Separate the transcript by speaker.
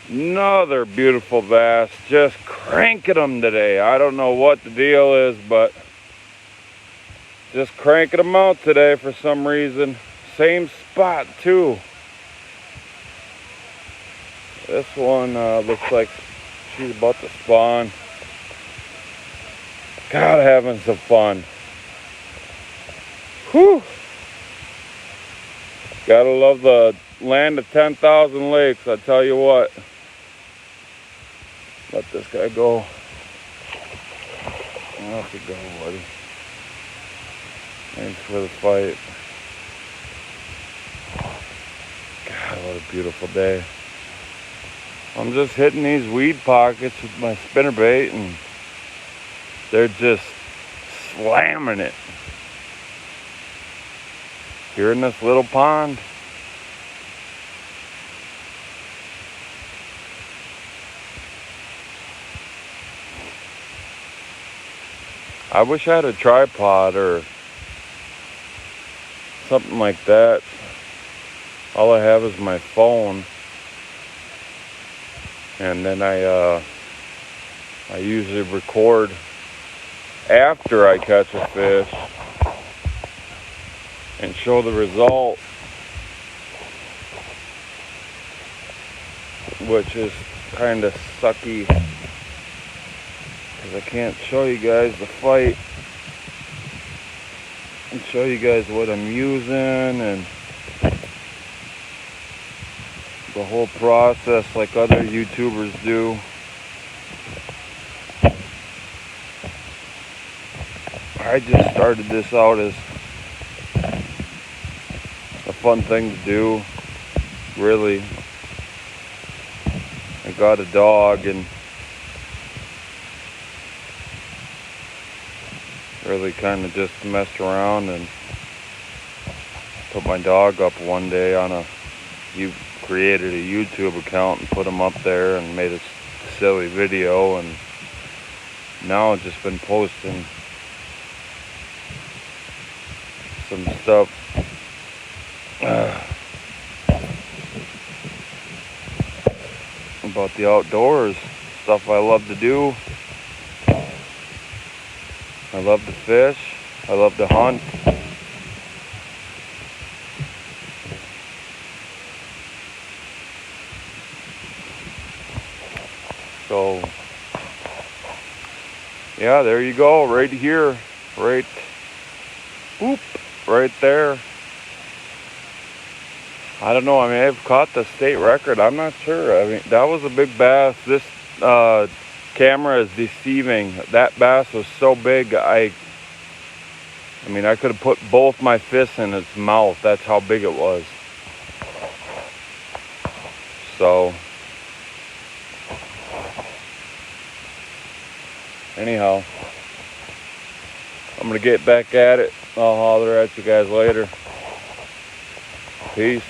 Speaker 1: Another beautiful bass, just cranking them today. I don't know what the deal is, but just cranking them out today for some reason. Same spot too. This one looks like she's about to spawn. God, having some fun. Whew. Gotta love the land of 10,000 lakes, I tell you what. Let this guy go. Off you go, buddy. Thanks for the fight. God, what a beautiful day. I'm just hitting these weed pockets with my spinnerbait and they're just slamming it. Here in this little pond. I wish I had a tripod or something like that. All I have is my phone. And then I usually record after I catch a fish and show the result, which is kind of sucky because I can't show you guys the fight and show you guys what I'm using and the whole process like other YouTubers do. I just started this out as a fun thing to do, really. I got a dog and really kind of just messed around and put my dog up one day on you created a YouTube account and put him up there and made a silly video, and now I've just been posting some stuff about the outdoors, stuff I love to do. I love to fish, I love to hunt. So yeah, there you go, right here, right there. I don't know, I mean, I've caught the state record, I'm not sure. I mean, that was a big bass. This camera is deceiving. That bass was so big, I mean, I could have put both my fists in its mouth. That's how big it was. So anyhow, I'm gonna get back at it. I'll holler at you guys later. Peace.